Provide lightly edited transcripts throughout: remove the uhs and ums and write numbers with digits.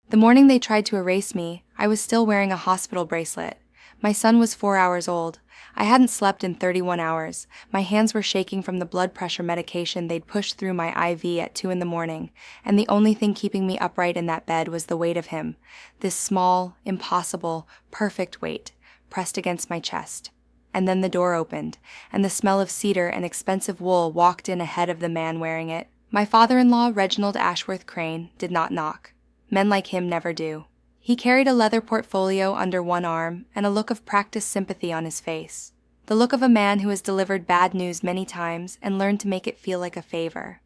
The morning they tried to erase me, I was still wearing a hospital bracelet. My son was 4 hours old. I hadn't slept in 31 hours. My hands were shaking from the blood pressure medication they'd pushed through my IV at 2 in the morning, and the only thing keeping me upright in that bed was the weight of him. This small, impossible, perfect weight, pressed against my chest. And then the door opened, and the smell of cedar and expensive wool walked in ahead of the man wearing it. My father-in-law, Reginald Ashworth Crane, did not knock. Men like him never do. He carried a leather portfolio under one arm and a look of practiced sympathy on his face. The look of a man who has delivered bad news many times and learned to make it feel like a favor.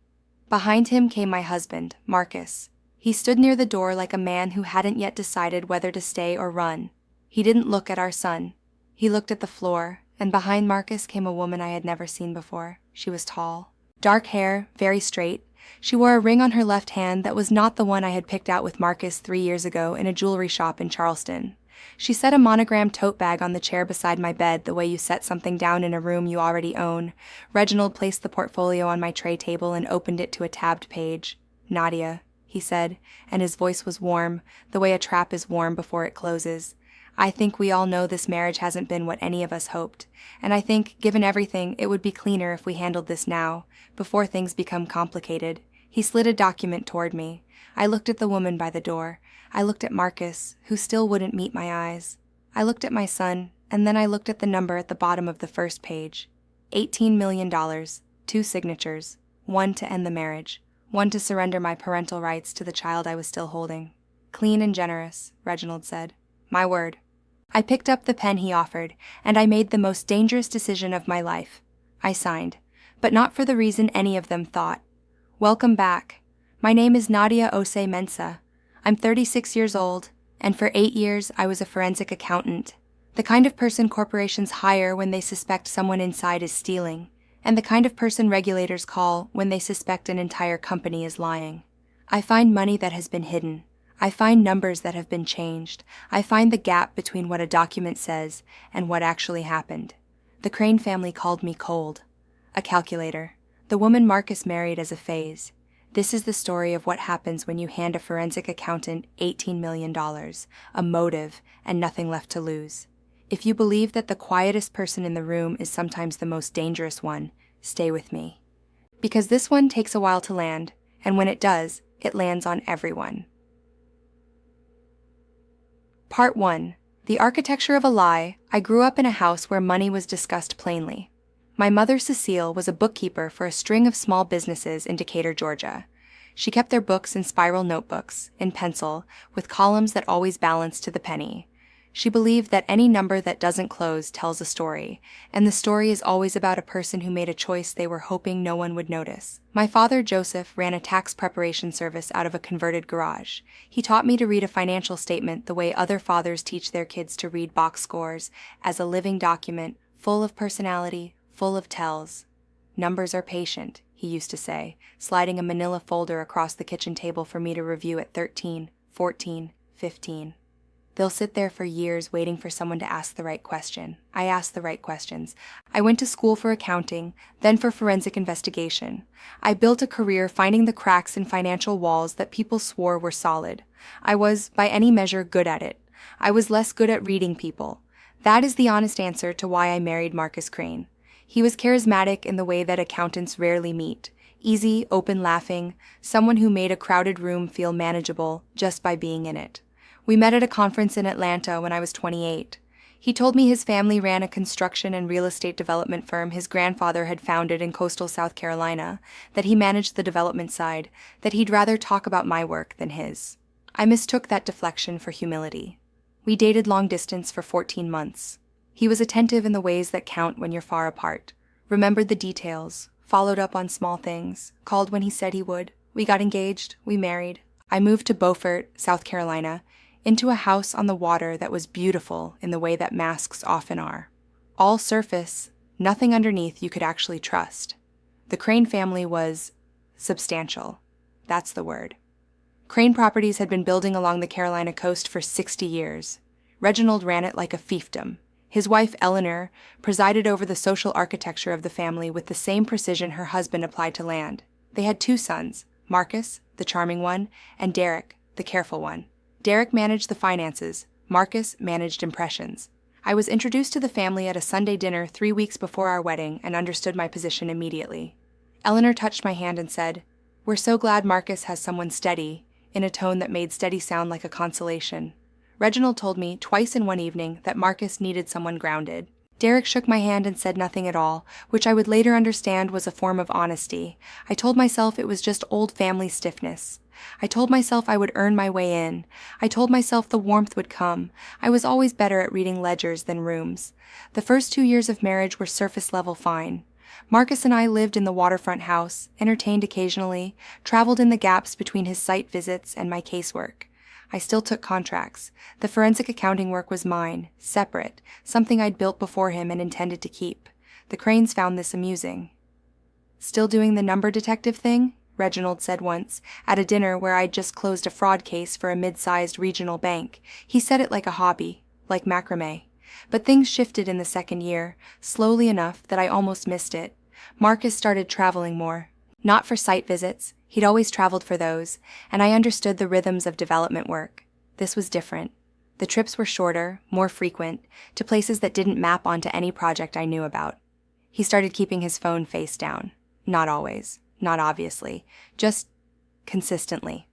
Behind him came my husband, Marcus. He stood near the door like a man who hadn't yet decided whether to stay or run. He didn't look at our son. He looked at the floor, and behind Marcus came a woman I had never seen before. She was tall. Dark hair, very straight. She wore a ring on her left hand that was not the one I had picked out with Marcus 3 years ago in a jewelry shop in Charleston. She set a monogrammed tote bag on the chair beside my bed the way you set something down in a room you already own. Reginald placed the portfolio on my tray table and opened it to a tabbed page. "Nadia," he said, and his voice was warm, the way a trap is warm before it closes. "I think we all know this marriage hasn't been what any of us hoped, and I think, given everything, it would be cleaner if we handled this now, before things become complicated." He slid a document toward me. I looked at the woman by the door. I looked at Marcus, who still wouldn't meet my eyes. I looked at my son, and then I looked at the number at the bottom of the first page. $18 million, 2 signatures, 1 to end the marriage, 1 to surrender my parental rights to the child I was still holding. "Clean and generous," Reginald said. "My word." I picked up the pen he offered, and I made the most dangerous decision of my life. I signed, but not for the reason any of them thought. Welcome back. My name is Nadia Osei Mensah. I'm 36 years old, and for 8 years I was a forensic accountant. The kind of person corporations hire when they suspect someone inside is stealing, and the kind of person regulators call when they suspect an entire company is lying. I find money that has been hidden. I find numbers that have been changed. I find the gap between what a document says and what actually happened. The Crane family called me cold. A calculator. The woman Marcus married as a phase. This is the story of what happens when you hand a forensic accountant $18 million, a motive, and nothing left to lose. If you believe that the quietest person in the room is sometimes the most dangerous one, stay with me. Because this one takes a while to land, and when it does, it lands on everyone. Part 1. The Architecture of a Lie. I grew up in a house where money was discussed plainly. My mother, Cecile, was a bookkeeper for a string of small businesses in Decatur, Georgia. She kept their books in spiral notebooks, in pencil, with columns that always balanced to the penny. She believed that any number that doesn't close tells a story, and the story is always about a person who made a choice they were hoping no one would notice. My father, Joseph, ran a tax preparation service out of a converted garage. He taught me to read a financial statement the way other fathers teach their kids to read box scores, as a living document, full of personality, full of tells. "Numbers are patient," he used to say, sliding a manila folder across the kitchen table for me to review at 13, 14, 15. "They'll sit there for years waiting for someone to ask the right question." I asked the right questions. I went to school for accounting, then for forensic investigation. I built a career finding the cracks in financial walls that people swore were solid. I was, by any measure, good at it. I was less good at reading people. That is the honest answer to why I married Marcus Crane. He was charismatic in the way that accountants rarely meet. Easy, open laughing, someone who made a crowded room feel manageable just by being in it. We met at a conference in Atlanta when I was 28. He told me his family ran a construction and real estate development firm his grandfather had founded in coastal South Carolina, that he managed the development side, that he'd rather talk about my work than his. I mistook that deflection for humility. We dated long distance for 14 months. He was attentive in the ways that count when you're far apart, remembered the details, followed up on small things, called when he said he would. We got engaged, we married. I moved to Beaufort, South Carolina, into a house on the water that was beautiful in the way that masks often are. All surface, nothing underneath you could actually trust. The Crane family was substantial. That's the word. Crane Properties had been building along the Carolina coast for 60 years. Reginald ran it like a fiefdom. His wife, Eleanor, presided over the social architecture of the family with the same precision her husband applied to land. They had 2 sons, Marcus, the charming one, and Derek, the careful one. Derek managed the finances, Marcus managed impressions. I was introduced to the family at a Sunday dinner 3 weeks before our wedding and understood my position immediately. Eleanor touched my hand and said, "We're so glad Marcus has someone steady," in a tone that made steady sound like a consolation. Reginald told me twice in one evening that Marcus needed someone grounded. Derek shook my hand and said nothing at all, which I would later understand was a form of honesty. I told myself it was just old family stiffness. I told myself I would earn my way in. I told myself the warmth would come. I was always better at reading ledgers than rooms. The first 2 years of marriage were surface-level fine. Marcus and I lived in the waterfront house, entertained occasionally, traveled in the gaps between his site visits and my casework. I still took contracts. The forensic accounting work was mine, separate, something I'd built before him and intended to keep. The Cranes found this amusing. "Still doing the number detective thing?" Reginald said once, at a dinner where I'd just closed a fraud case for a mid-sized regional bank. He said it like a hobby, like macrame. But things shifted in the second year, slowly enough that I almost missed it. Marcus started traveling more. Not for site visits, he'd always traveled for those, and I understood the rhythms of development work. This was different. The trips were shorter, more frequent, to places that didn't map onto any project I knew about. He started keeping his phone face down. Not always. Not obviously, just consistently.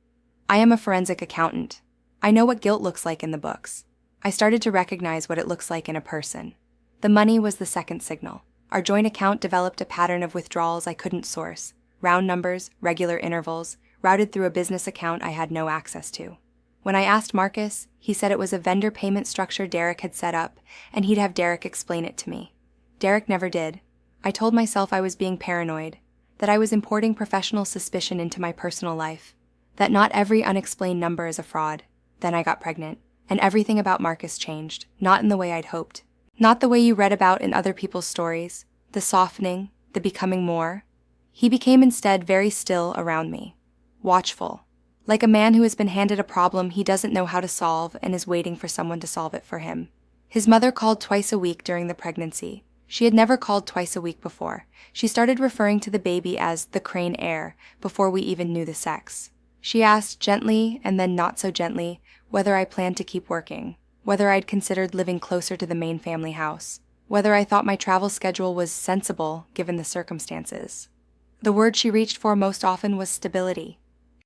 I am a forensic accountant. I know what guilt looks like in the books. I started to recognize what it looks like in a person. The money was the second signal. Our joint account developed a pattern of withdrawals I couldn't source, round numbers, regular intervals, routed through a business account I had no access to. When I asked Marcus, he said it was a vendor payment structure Derek had set up, and he'd have Derek explain it to me. Derek never did. I told myself I was being paranoid, that I was importing professional suspicion into my personal life, that not every unexplained number is a fraud. Then I got pregnant, and everything about Marcus changed, not in the way I'd hoped. Not the way you read about in other people's stories, the softening, the becoming more. He became instead very still around me, watchful, like a man who has been handed a problem he doesn't know how to solve and is waiting for someone to solve it for him. His mother called twice a week during the pregnancy. She had never called twice a week before. She started referring to the baby as the Crane heir before we even knew the sex. She asked gently and then not so gently whether I planned to keep working, whether I'd considered living closer to the main family house, whether I thought my travel schedule was sensible given the circumstances. The word she reached for most often was stability.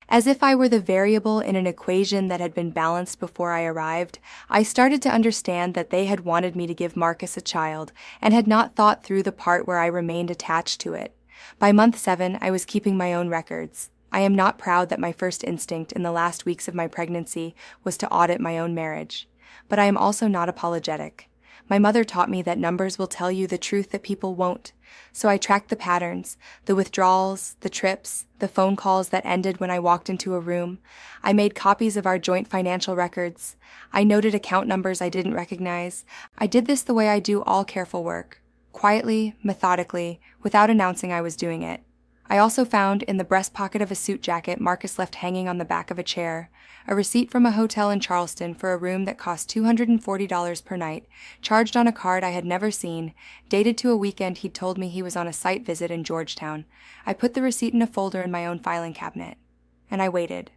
As if I were the variable in an equation that had been balanced before I arrived, I started to understand that they had wanted me to give Marcus a child and had not thought through the part where I remained attached to it. By month 7, I was keeping my own records. I am not proud that my first instinct in the last weeks of my pregnancy was to audit my own marriage, but I am also not apologetic. My mother taught me that numbers will tell you the truth that people won't, so I tracked the patterns, the withdrawals, the trips, the phone calls that ended when I walked into a room. I made copies of our joint financial records. I noted account numbers I didn't recognize. I did this the way I do all careful work, quietly, methodically, without announcing I was doing it. I also found, in the breast pocket of a suit jacket Marcus left hanging on the back of a chair, a receipt from a hotel in Charleston for a room that cost $240 per night, charged on a card I had never seen, dated to a weekend he'd told me he was on a site visit in Georgetown. I put the receipt in a folder in my own filing cabinet, and I waited.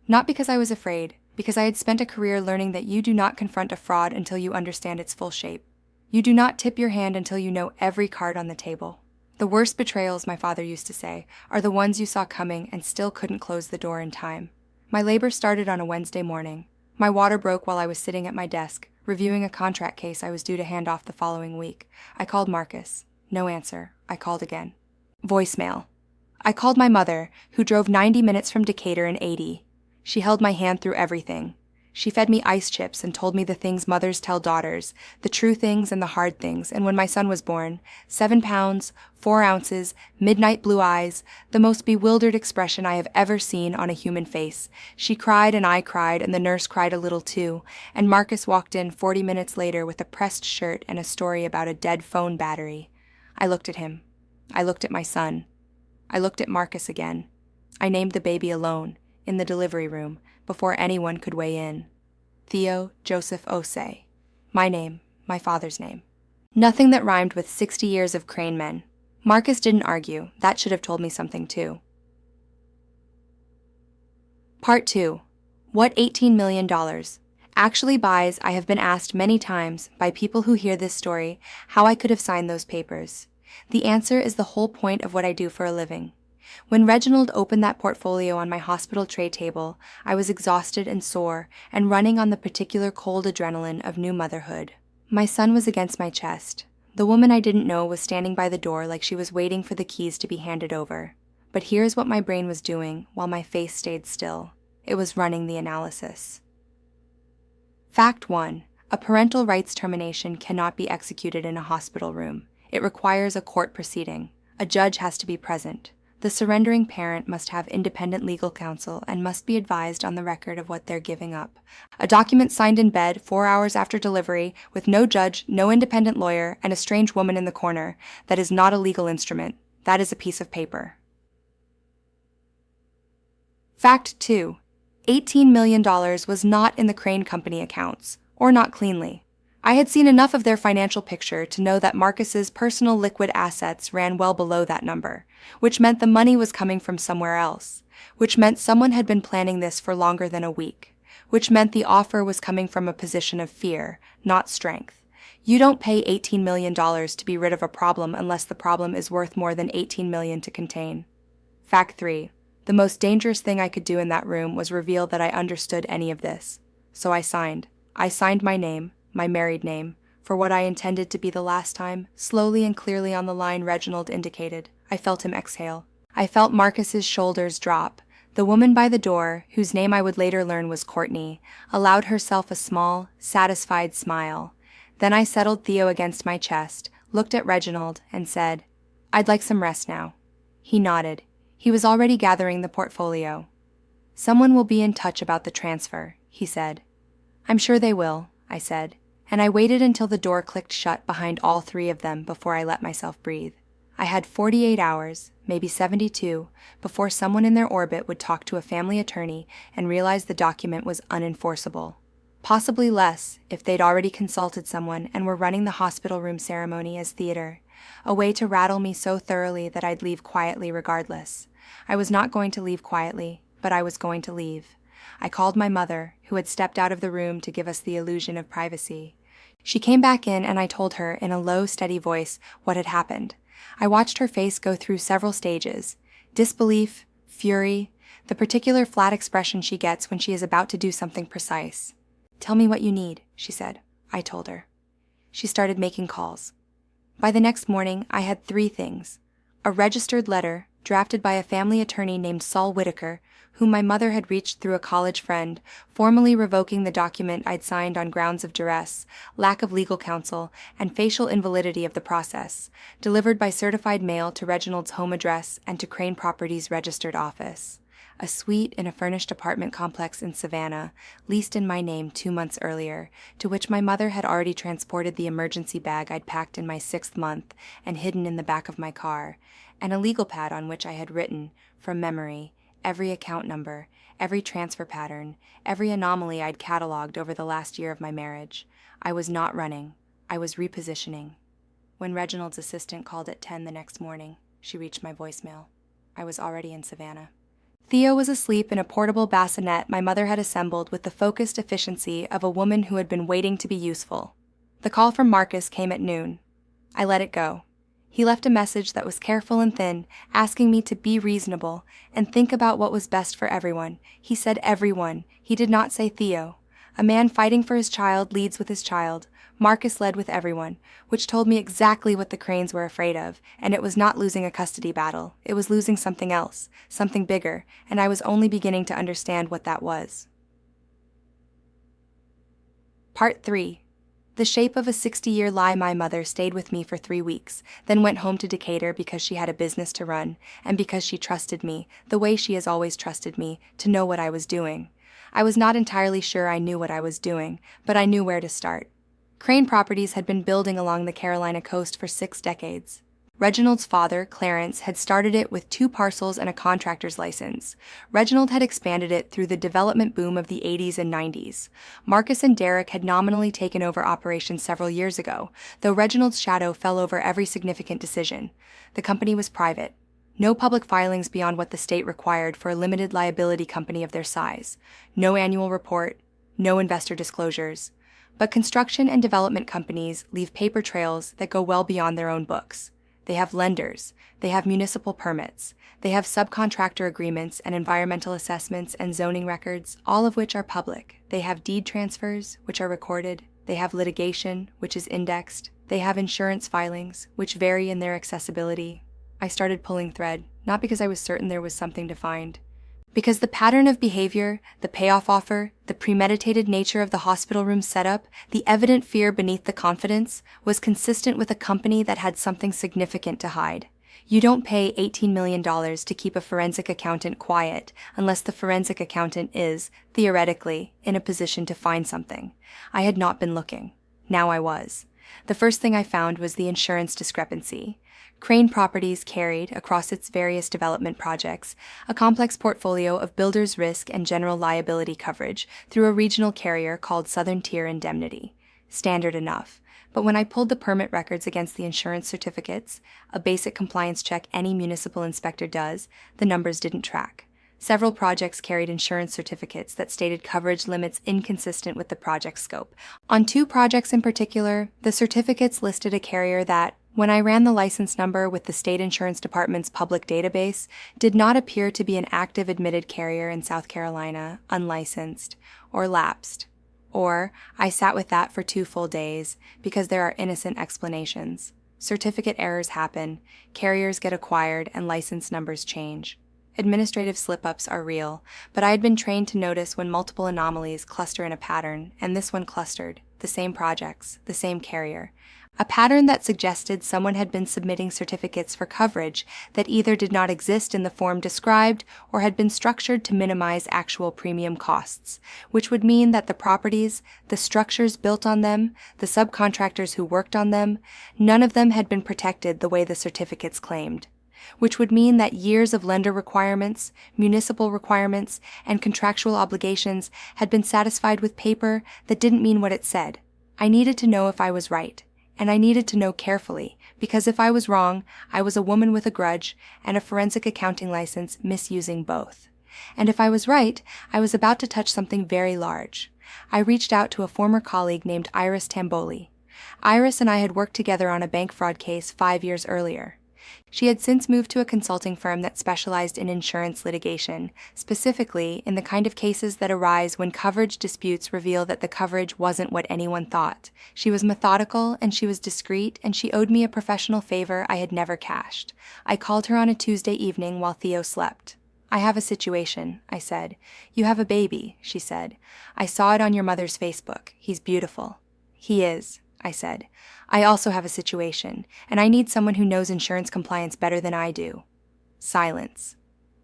Not because I was afraid, because I had spent a career learning that you do not confront a fraud until you understand its full shape. You do not tip your hand until you know every card on the table. The worst betrayals, my father used to say, are the ones you saw coming and still couldn't close the door in time. My labor started on a Wednesday morning. My water broke while I was sitting at my desk, reviewing a contract case I was due to hand off the following week. I called Marcus. No answer. I called again. Voicemail. I called my mother, who drove 90 minutes from Decatur in 80. She held my hand through everything. She fed me ice chips and told me the things mothers tell daughters, the true things and the hard things, and when my son was born, 7 pounds, 4 ounces, midnight blue eyes, the most bewildered expression I have ever seen on a human face. She cried and I cried and the nurse cried a little too, and Marcus walked in 40 minutes later with a pressed shirt and a story about a dead phone battery. I looked at him. I looked at my son. I looked at Marcus again. I named the baby alone, in the delivery room, before anyone could weigh in. Theo Joseph Osei. My name, my father's name. Nothing that rhymed with 60 years of Crane men. Marcus didn't argue. That should have told me something too. Part 2. What $18 million actually buys? I have been asked many times by people who hear this story how I could have signed those papers. The answer is the whole point of what I do for a living. When Reginald opened that portfolio on my hospital tray table, I was exhausted and sore and running on the particular cold adrenaline of new motherhood. My son was against my chest. The woman I didn't know was standing by the door like she was waiting for the keys to be handed over. But here's what my brain was doing while my face stayed still. It was running the analysis. Fact 1. A parental rights termination cannot be executed in a hospital room. It requires a court proceeding. A judge has to be present. The surrendering parent must have independent legal counsel and must be advised on the record of what they're giving up. A document signed in bed 4 hours after delivery, with no judge, no independent lawyer, and a strange woman in the corner, that is not a legal instrument. That is a piece of paper. Fact 2. $18 million was not in the Crane Company accounts, or not cleanly. I had seen enough of their financial picture to know that Marcus's personal liquid assets ran well below that number, which meant the money was coming from somewhere else, which meant someone had been planning this for longer than a week, which meant the offer was coming from a position of fear, not strength. You don't pay $18 million to be rid of a problem unless the problem is worth more than $18 million to contain. Fact 3. The most dangerous thing I could do in that room was reveal that I understood any of this. So I signed. I signed my name, my married name, for what I intended to be the last time, slowly and clearly on the line Reginald indicated. I felt him exhale. I felt Marcus's shoulders drop. The woman by the door, whose name I would later learn was Courtney, allowed herself a small, satisfied smile. Then I settled Theo against my chest, looked at Reginald, and said, "I'd like some rest now." He nodded. He was already gathering the portfolio. "Someone will be in touch about the transfer," he said. "I'm sure they will," I said, and I waited until the door clicked shut behind all three of them before I let myself breathe. I had 48 hours, maybe 72, before someone in their orbit would talk to a family attorney and realize the document was unenforceable. Possibly less if they'd already consulted someone and were running the hospital room ceremony as theater, a way to rattle me so thoroughly that I'd leave quietly regardless. I was not going to leave quietly, but I was going to leave. I called my mother, who had stepped out of the room to give us the illusion of privacy. She came back in and I told her in a low, steady voice what had happened. I watched her face go through several stages: disbelief, fury, the particular flat expression she gets when she is about to do something precise. "Tell me what you need," she said. I told her. She started making calls. By the next morning, I had 3 things: a registered letter, drafted by a family attorney named Saul Whitaker, whom my mother had reached through a college friend, formally revoking the document I'd signed on grounds of duress, lack of legal counsel, and facial invalidity of the process, delivered by certified mail to Reginald's home address and to Crane Properties' registered office. A suite in a furnished apartment complex in Savannah, leased in my name 2 months earlier, to which my mother had already transported the emergency bag I'd packed in my 6th month and hidden in the back of my car, and a legal pad on which I had written, from memory, every account number, every transfer pattern, every anomaly I'd cataloged over the last year of my marriage. I was not running. I was repositioning. When Reginald's assistant called at 10 the next morning, she reached my voicemail. I was already in Savannah. Theo was asleep in a portable bassinet my mother had assembled with the focused efficiency of a woman who had been waiting to be useful. The call from Marcus came at noon. I let it go. He left a message that was careful and thin, asking me to be reasonable and think about what was best for everyone. He said everyone. He did not say Theo. A man fighting for his child leads with his child. Marcus led with everyone, which told me exactly what the Cranes were afraid of, and it was not losing a custody battle. It was losing something else, something bigger, and I was only beginning to understand what that was. Part 3. The shape of a 60-year lie. My mother stayed with me for 3 weeks, then went home to Decatur because she had a business to run, and because she trusted me, the way she has always trusted me, to know what I was doing. I was not entirely sure I knew what I was doing, but I knew where to start. Crane Properties had been building along the Carolina coast for 6 decades. Reginald's father, Clarence, had started it with 2 parcels and a contractor's license. Reginald had expanded it through the development boom of the 80s and 90s. Marcus and Derek had nominally taken over operations several years ago, though Reginald's shadow fell over every significant decision. The company was private. No public filings beyond what the state required for a limited liability company of their size. No annual report, no investor disclosures. But construction and development companies leave paper trails that go well beyond their own books. They have lenders, they have municipal permits, they have subcontractor agreements and environmental assessments and zoning records, all of which are public. They have deed transfers, which are recorded. They have litigation, which is indexed. They have insurance filings, which vary in their accessibility. I started pulling thread, not because I was certain there was something to find. Because the pattern of behavior, the payoff offer, the premeditated nature of the hospital room setup, the evident fear beneath the confidence, was consistent with a company that had something significant to hide. You don't pay $18 million to keep a forensic accountant quiet unless the forensic accountant is, theoretically, in a position to find something. I had not been looking. Now I was. The first thing I found was the insurance discrepancy. Crane Properties carried, across its various development projects, a complex portfolio of builder's risk and general liability coverage through a regional carrier called Southern Tier Indemnity. Standard enough. But when I pulled the permit records against the insurance certificates, a basic compliance check any municipal inspector does, the numbers didn't track. Several projects carried insurance certificates that stated coverage limits inconsistent with the project scope. On 2 projects in particular, the certificates listed a carrier that, when I ran the license number with the state insurance department's public database, did not appear to be an active admitted carrier in South Carolina, unlicensed, or lapsed. Or, I sat with that for 2 full days, because there are innocent explanations. Certificate errors happen, carriers get acquired, and license numbers change. Administrative slip-ups are real, but I had been trained to notice when multiple anomalies cluster in a pattern, and this one clustered, the same projects, the same carrier. A pattern that suggested someone had been submitting certificates for coverage that either did not exist in the form described or had been structured to minimize actual premium costs, which would mean that the properties, the structures built on them, the subcontractors who worked on them, none of them had been protected the way the certificates claimed. Which would mean that years of lender requirements, municipal requirements, and contractual obligations had been satisfied with paper that didn't mean what it said. I needed to know if I was right. And I needed to know carefully, because if I was wrong, I was a woman with a grudge and a forensic accounting license misusing both. And if I was right, I was about to touch something very large. I reached out to a former colleague named Iris Tamboli. Iris and I had worked together on a bank fraud case 5 years earlier. She had since moved to a consulting firm that specialized in insurance litigation, specifically in the kind of cases that arise when coverage disputes reveal that the coverage wasn't what anyone thought. She was methodical and she was discreet, and she owed me a professional favor I had never cashed. I called her on a Tuesday evening while Theo slept. "I have a situation," I said. "You have a baby," she said. "I saw it on your mother's Facebook. He's beautiful." "He is," I said. "I also have a situation, and I need someone who knows insurance compliance better than I do." Silence.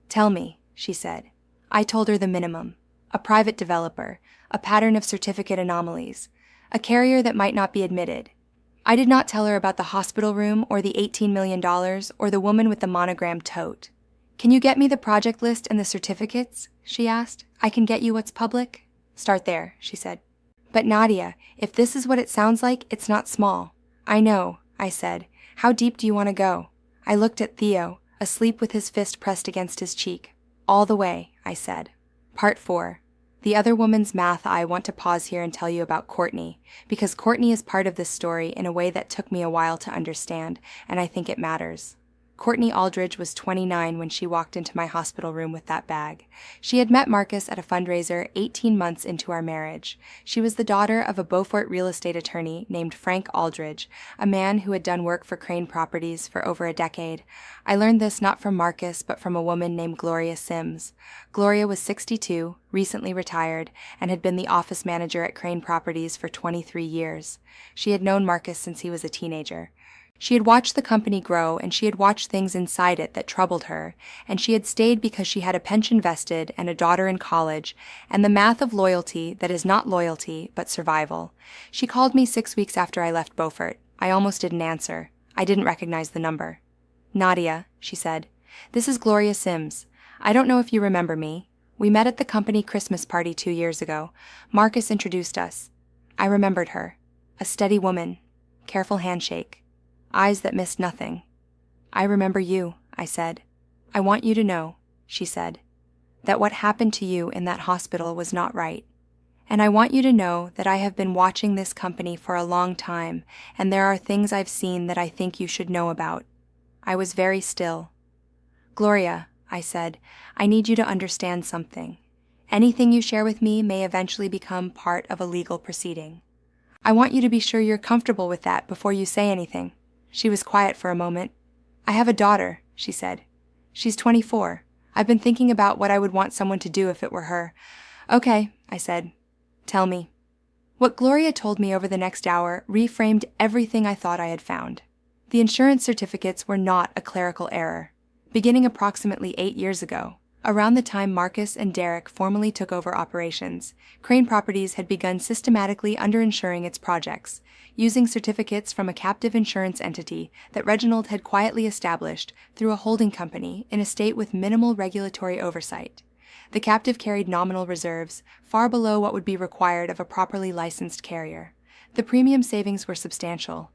"Tell me," she said. I told her the minimum. A private developer, a pattern of certificate anomalies, a carrier that might not be admitted. I did not tell her about the hospital room or the $18 million or the woman with the monogrammed tote. "Can you get me the project list and the certificates?" she asked. "I can get you what's public." "Start there," she said. "But Nadia, if this is what it sounds like, it's not small." "I know," I said. "How deep do you want to go?" I looked at Theo, asleep with his fist pressed against his cheek. "All the way," I said. Part 4. The other woman's math. I want to pause here and tell you about Courtney, because Courtney is part of this story in a way that took me a while to understand, and I think it matters. Courtney Aldridge was 29 when she walked into my hospital room with that bag. She had met Marcus at a fundraiser 18 months into our marriage. She was the daughter of a Beaufort real estate attorney named Frank Aldridge, a man who had done work for Crane Properties for over a decade. I learned this not from Marcus, but from a woman named Gloria Sims. Gloria was 62, recently retired, and had been the office manager at Crane Properties for 23 years. She had known Marcus since he was a teenager. She had watched the company grow, and she had watched things inside it that troubled her, and she had stayed because she had a pension vested and a daughter in college, and the math of loyalty that is not loyalty, but survival. She called me 6 weeks after I left Beaufort. I almost didn't answer. I didn't recognize the number. "Nadia," she said, "this is Gloria Sims. I don't know if you remember me. We met at the company Christmas party 2 years ago. Marcus introduced us." I remembered her. A steady woman. Careful handshake. Eyes that missed nothing. "I remember you," I said. I want you to know, she said, that what happened to you in that hospital was not right. And I want you to know that I have been watching this company for a long time, and there are things I've seen that I think you should know about. I was very still. Gloria, I said, I need you to understand something. Anything you share with me may eventually become part of a legal proceeding. I want you to be sure you're comfortable with that before you say anything. She was quiet for a moment. I have a daughter, she said. She's 24. I've been thinking about what I would want someone to do if it were her. Okay, I said. Tell me. What Gloria told me over the next hour reframed everything I thought I had found. The insurance certificates were not a clerical error. Beginning approximately 8 years ago, around the time Marcus and Derek formally took over operations, Crane Properties had begun systematically underinsuring its projects, using certificates from a captive insurance entity that Reginald had quietly established through a holding company in a state with minimal regulatory oversight. The captive carried nominal reserves, far below what would be required of a properly licensed carrier. The premium savings were substantial.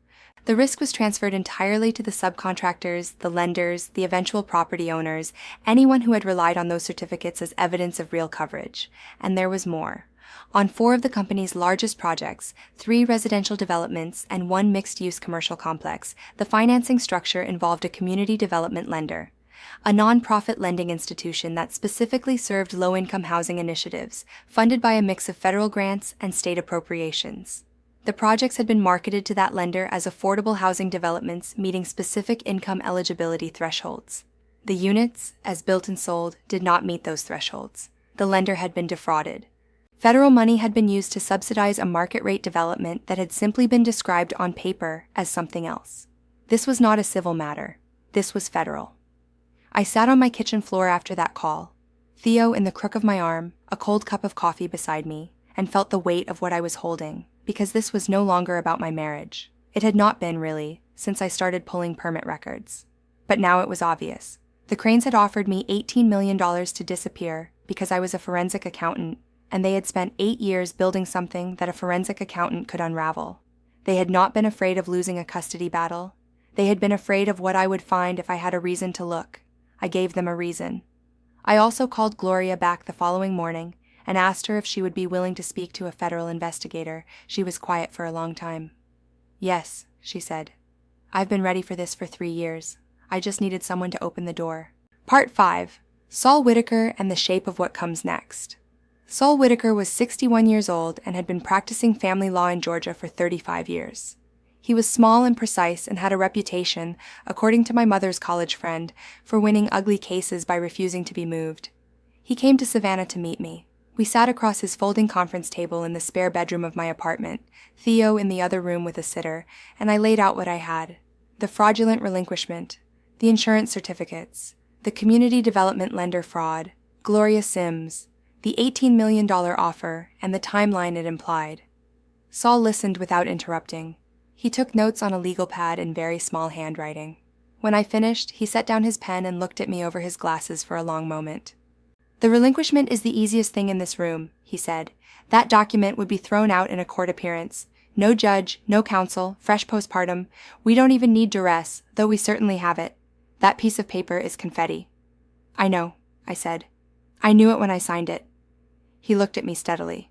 The risk was transferred entirely to the subcontractors, the lenders, the eventual property owners, anyone who had relied on those certificates as evidence of real coverage. And there was more. On 4 of the company's largest projects, 3 residential developments and 1 mixed-use commercial complex, the financing structure involved a community development lender, a non-profit lending institution that specifically served low-income housing initiatives, funded by a mix of federal grants and state appropriations. The projects had been marketed to that lender as affordable housing developments meeting specific income eligibility thresholds. The units, as built and sold, did not meet those thresholds. The lender had been defrauded. Federal money had been used to subsidize a market-rate development that had simply been described on paper as something else. This was not a civil matter. This was federal. I sat on my kitchen floor after that call, Theo in the crook of my arm, a cold cup of coffee beside me, and felt the weight of what I was holding, because this was no longer about my marriage. It had not been, really, since I started pulling permit records. But now it was obvious. The Cranes had offered me $18 million to disappear because I was a forensic accountant, and they had spent 8 years building something that a forensic accountant could unravel. They had not been afraid of losing a custody battle. They had been afraid of what I would find if I had a reason to look. I gave them a reason. I also called Gloria back the following morning and asked her if she would be willing to speak to a federal investigator. She was quiet for a long time. Yes, she said. I've been ready for this for 3 years. I just needed someone to open the door. Part 5. Saul Whitaker and the Shape of What Comes Next. Saul Whitaker was 61 years old and had been practicing family law in Georgia for 35 years. He was small and precise and had a reputation, according to my mother's college friend, for winning ugly cases by refusing to be moved. He came to Savannah to meet me. We sat across his folding conference table in the spare bedroom of my apartment, Theo in the other room with a sitter, and I laid out what I had: the fraudulent relinquishment, the insurance certificates, the community development lender fraud, Gloria Sims, the $18 million offer, and the timeline it implied. Saul listened without interrupting. He took notes on a legal pad in very small handwriting. When I finished, he set down his pen and looked at me over his glasses for a long moment. The relinquishment is the easiest thing in this room, he said. That document would be thrown out in a court appearance. No judge, no counsel, fresh postpartum. We don't even need duress, though we certainly have it. That piece of paper is confetti. I know, I said. I knew it when I signed it. He looked at me steadily.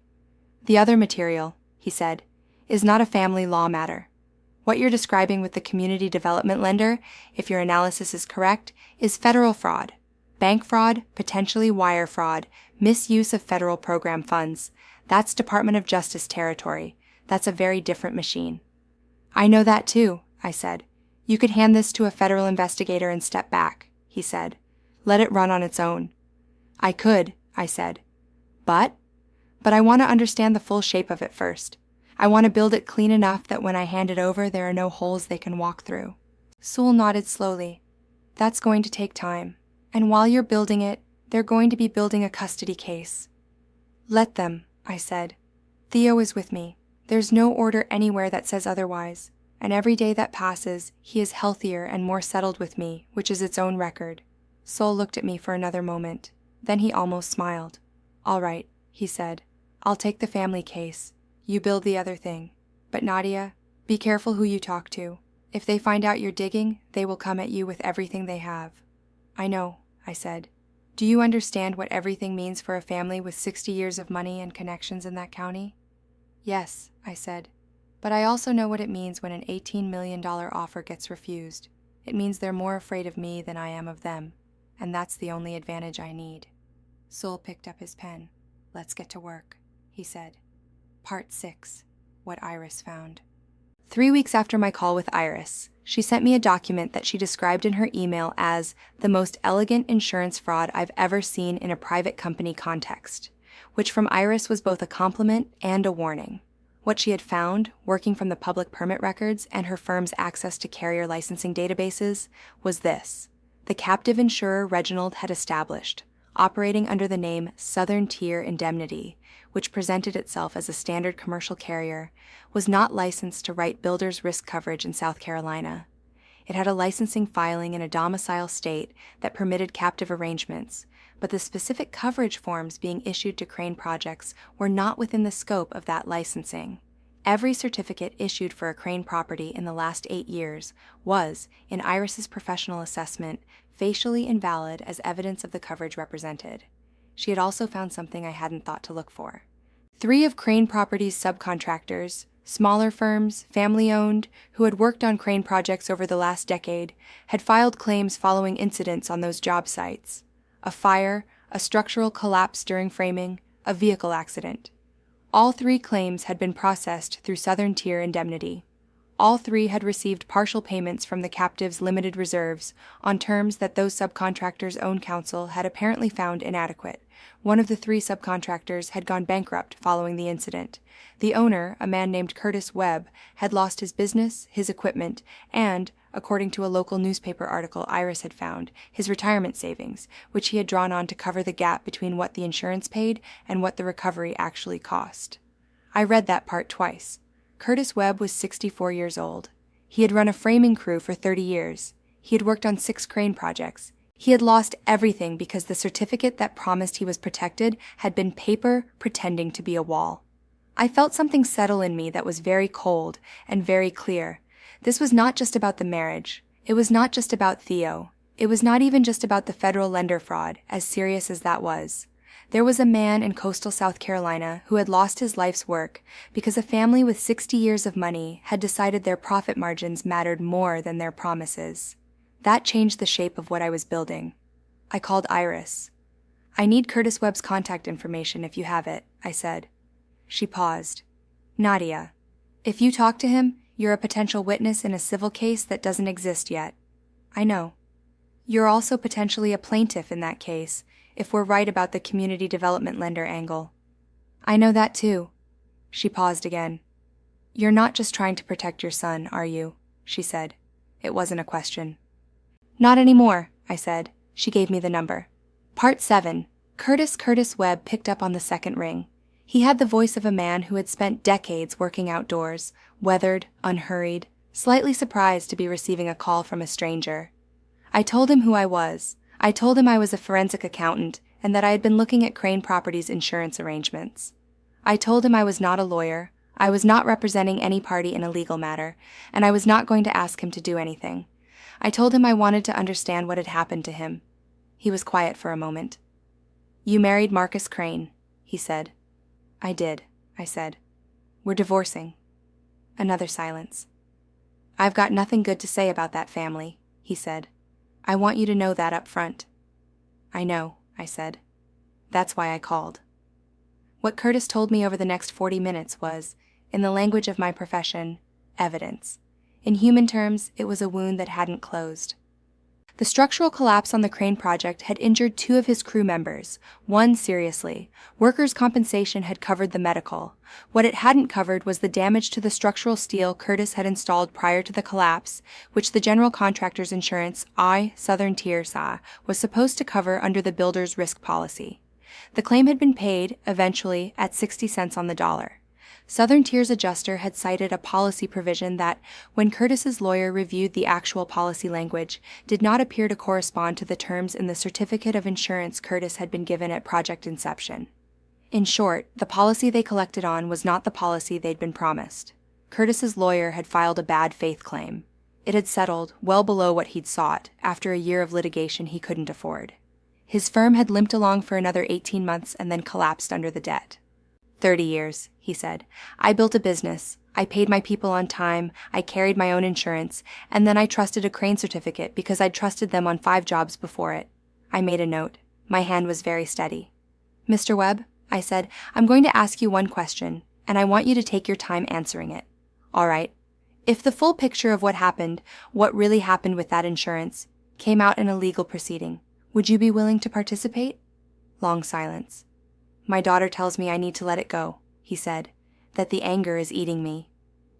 The other material, he said, is not a family law matter. What you're describing with the community development lender, if your analysis is correct, is federal fraud. Bank fraud, potentially wire fraud, misuse of federal program funds. That's Department of Justice territory. That's a very different machine. I know that too, I said. You could hand this to a federal investigator and step back, he said. Let it run on its own. I could, I said. But I want to understand the full shape of it first. I want to build it clean enough that when I hand it over, there are no holes they can walk through. Sewell nodded slowly. That's going to take time. And while you're building it, they're going to be building a custody case. Let them, I said. Theo is with me. There's no order anywhere that says otherwise. And every day that passes, he is healthier and more settled with me, which is its own record. Sewell looked at me for another moment. Then he almost smiled. All right, he said. I'll take the family case. You build the other thing. But Nadia, be careful who you talk to. If they find out you're digging, they will come at you with everything they have. I know, I said. Do you understand what everything means for a family with 60 years of money and connections in that county? Yes, I said. But I also know what it means when an $18 million offer gets refused. It means they're more afraid of me than I am of them, and that's the only advantage I need. Sol picked up his pen. Let's get to work, he said. Part 6. What Iris Found. 3 weeks after my call with Iris, she sent me a document that she described in her email as the most elegant insurance fraud I've ever seen in a private company context, which from Iris was both a compliment and a warning. What she had found, working from the public permit records and her firm's access to carrier licensing databases, was this. The captive insurer Reginald had established, operating under the name Southern Tier Indemnity, which presented itself as a standard commercial carrier, was not licensed to write builder's risk coverage in South Carolina. It had a licensing filing in a domicile state that permitted captive arrangements, but the specific coverage forms being issued to crane projects were not within the scope of that licensing. Every certificate issued for a crane property in the last 8 years was, in Iris's professional assessment, facially invalid as evidence of the coverage represented. She had also found something I hadn't thought to look for. 3 of Crane Properties' subcontractors, smaller firms, family-owned, who had worked on crane projects over the last decade, had filed claims following incidents on those job sites. A fire, a structural collapse during framing, a vehicle accident. All 3 claims had been processed through Southern Tier Indemnity. All 3 had received partial payments from the captive's limited reserves on terms that those subcontractors' own counsel had apparently found inadequate. One of the 3 subcontractors had gone bankrupt following the incident. The owner, a man named Curtis Webb, had lost his business, his equipment, and, according to a local newspaper article Iris had found, his retirement savings, which he had drawn on to cover the gap between what the insurance paid and what the recovery actually cost. I read that part twice. Curtis Webb was 64 years old. He had run a framing crew for 30 years. He had worked on 6 crane projects. He had lost everything because the certificate that promised he was protected had been paper pretending to be a wall. I felt something settle in me that was very cold and very clear. This was not just about the marriage. It was not just about Theo. It was not even just about the federal lender fraud, as serious as that was. There was a man in coastal South Carolina who had lost his life's work because a family with 60 years of money had decided their profit margins mattered more than their promises. That changed the shape of what I was building. I called Iris. I need Curtis Webb's contact information if you have it, I said. She paused. Nadia, if you talk to him, you're a potential witness in a civil case that doesn't exist yet. I know. You're also potentially a plaintiff in that case, if we're right about the community development lender angle. I know that too. She paused again. You're not just trying to protect your son, are you? She said. It wasn't a question. Not anymore, I said. She gave me the number. Part 7. Curtis Webb picked up on the second ring. He had the voice of a man who had spent decades working outdoors, weathered, unhurried, slightly surprised to be receiving a call from a stranger. I told him who I was. I told him I was a forensic accountant and that I had been looking at Crane Properties insurance arrangements. I told him I was not a lawyer, I was not representing any party in a legal matter, and I was not going to ask him to do anything. I told him I wanted to understand what had happened to him. He was quiet for a moment. You married Marcus Crane, he said. I did, I said. We're divorcing. Another silence. I've got nothing good to say about that family, he said. I want you to know that up front. I know, I said. That's why I called. What Curtis told me over the next 40 minutes was, in the language of my profession, evidence. In human terms, it was a wound that hadn't closed. The structural collapse on the crane project had injured 2 of his crew members, one seriously. Workers' compensation had covered the medical. What it hadn't covered was the damage to the structural steel Curtis had installed prior to the collapse, which the general contractor's insurance, Southern Tier SA, was supposed to cover under the builder's risk policy. The claim had been paid, eventually, at 60 cents on the dollar. Southern Tier's adjuster had cited a policy provision that, when Curtis's lawyer reviewed the actual policy language, did not appear to correspond to the terms in the certificate of insurance Curtis had been given at project inception. In short, the policy they collected on was not the policy they'd been promised. Curtis's lawyer had filed a bad faith claim. It had settled well below what he'd sought after a year of litigation he couldn't afford. His firm had limped along for another 18 months and then collapsed under the debt. 30 years, he said. I built a business. I paid my people on time, I carried my own insurance, and then I trusted a crane certificate because I'd trusted them on 5 jobs before it. I made a note. My hand was very steady. Mr. Webb, I said, I'm going to ask you one question, and I want you to take your time answering it. All right. If the full picture of what happened, what really happened with that insurance, came out in a legal proceeding, would you be willing to participate? Long silence. My daughter tells me I need to let it go, he said, that the anger is eating me.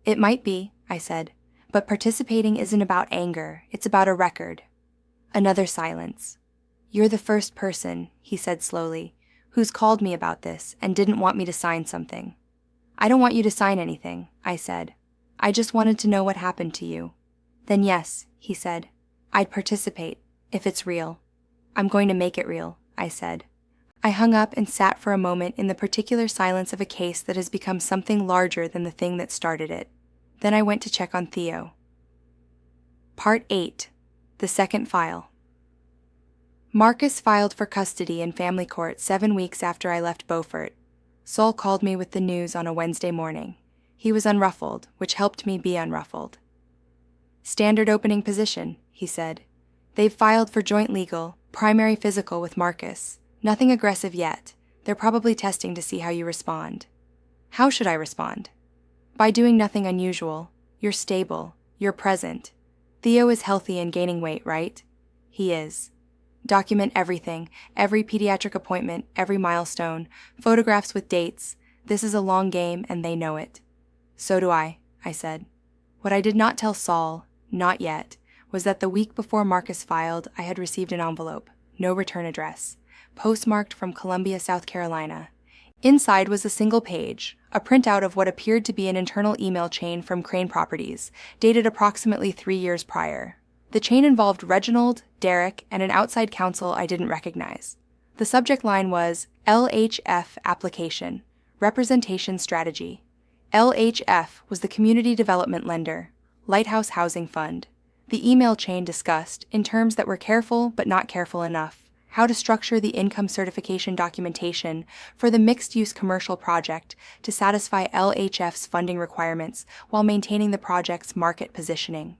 It might be, I said, but participating isn't about anger, it's about a record. Another silence. You're the first person, he said slowly, who's called me about this and didn't want me to sign something. I don't want you to sign anything, I said. I just wanted to know what happened to you. Then yes, he said, I'd participate, if it's real. I'm going to make it real, I said. I hung up and sat for a moment in the particular silence of a case that has become something larger than the thing that started it. Then I went to check on Theo. Part 8. The second file. Marcus filed for custody in family court 7 weeks after I left Beaufort. Sol called me with the news on a Wednesday morning. He was unruffled, which helped me be unruffled. Standard opening position, he said. They've filed for joint legal, primary physical with Marcus. Nothing aggressive yet. They're probably testing to see how you respond. How should I respond? By doing nothing unusual. You're stable. You're present. Theo is healthy and gaining weight, right? He is. Document everything, every pediatric appointment, every milestone, photographs with dates. This is a long game and they know it. So do I said. What I did not tell Saul, not yet, was that the week before Marcus filed, I had received an envelope, no return address, postmarked from Columbia, South Carolina. Inside was a single page, a printout of what appeared to be an internal email chain from Crane Properties, dated approximately 3 years prior. The chain involved Reginald, Derek, and an outside counsel I didn't recognize. The subject line was LHF Application, Representation Strategy. LHF was the Community Development Lender, Lighthouse Housing Fund. The email chain discussed, in terms that were careful but not careful enough, how to structure the income certification documentation for the mixed-use commercial project to satisfy LHF's funding requirements while maintaining the project's market positioning.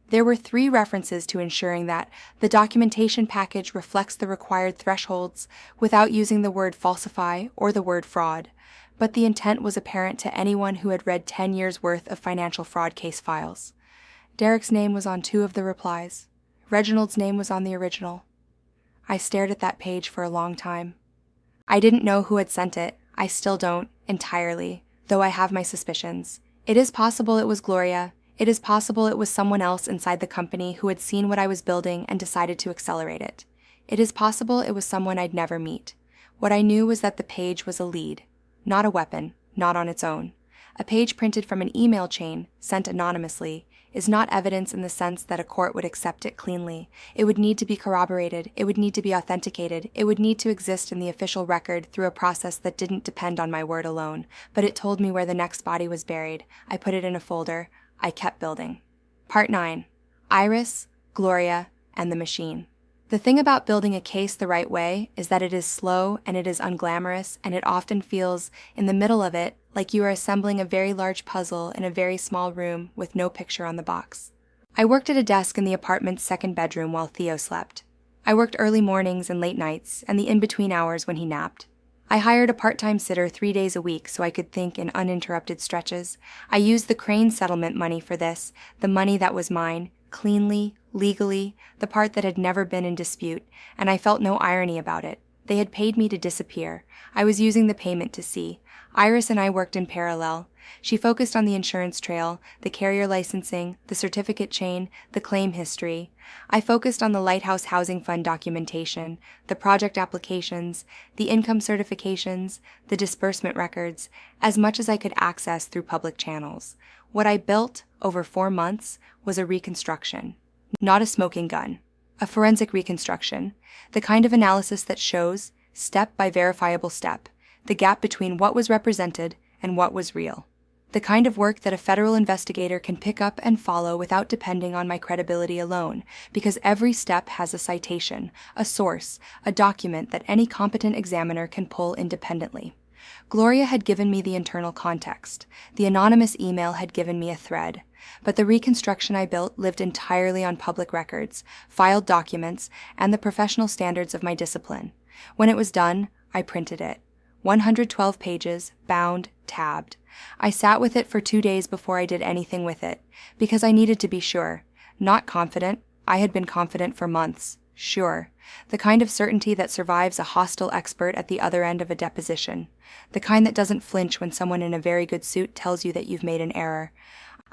There were 3 references to ensuring that the documentation package reflects the required thresholds without using the word falsify or the word fraud, but the intent was apparent to anyone who had read 10 years' worth of financial fraud case files. Derek's name was on 2 of the replies. Reginald's name was on the original. I stared at that page for a long time. I didn't know who had sent it. I still don't, entirely, though I have my suspicions. It is possible it was Gloria. It is possible it was someone else inside the company who had seen what I was building and decided to accelerate it. It is possible it was someone I'd never meet. What I knew was that the page was a lead, not a weapon, not on its own. A page printed from an email chain, sent anonymously, is not evidence in the sense that a court would accept it cleanly. It would need to be corroborated, it would need to be authenticated, it would need to exist in the official record through a process that didn't depend on my word alone, but it told me where the next body was buried. I put it in a folder. I kept building. Part 9. Iris, Gloria, and the Machine. The thing about building a case the right way is that it is slow and it is unglamorous, and it often feels, in the middle of it, like you are assembling a very large puzzle in a very small room with no picture on the box. I worked at a desk in the apartment's 2nd bedroom while Theo slept. I worked early mornings and late nights, and the in-between hours when he napped. I hired a part-time sitter 3 days a week so I could think in uninterrupted stretches. I used the Crane settlement money for this, the money that was mine, cleanly, legally, the part that had never been in dispute, and I felt no irony about it. They had paid me to disappear. I was using the payment to see. Iris and I worked in parallel. She focused on the insurance trail, the carrier licensing, the certificate chain, the claim history. I focused on the Lighthouse Housing Fund documentation, the project applications, the income certifications, the disbursement records, as much as I could access through public channels. What I built, over 4 months, was a reconstruction. Not a smoking gun. A forensic reconstruction. The kind of analysis that shows, step by verifiable step, the gap between what was represented and what was real. the kind of work that a federal investigator can pick up and follow without depending on my credibility alone, because every step has a citation, a source, a document that any competent examiner can pull independently. Gloria had given me the internal context. The anonymous email had given me a thread. But the reconstruction I built lived entirely on public records, filed documents, and the professional standards of my discipline. When it was done, I printed it. 112 pages, bound, tabbed. I sat with it for 2 days before I did anything with it, because I needed to be sure. Not confident. I had been confident for months. Sure. The kind of certainty that survives a hostile expert at the other end of a deposition. The kind that doesn't flinch when someone in a very good suit tells you that you've made an error.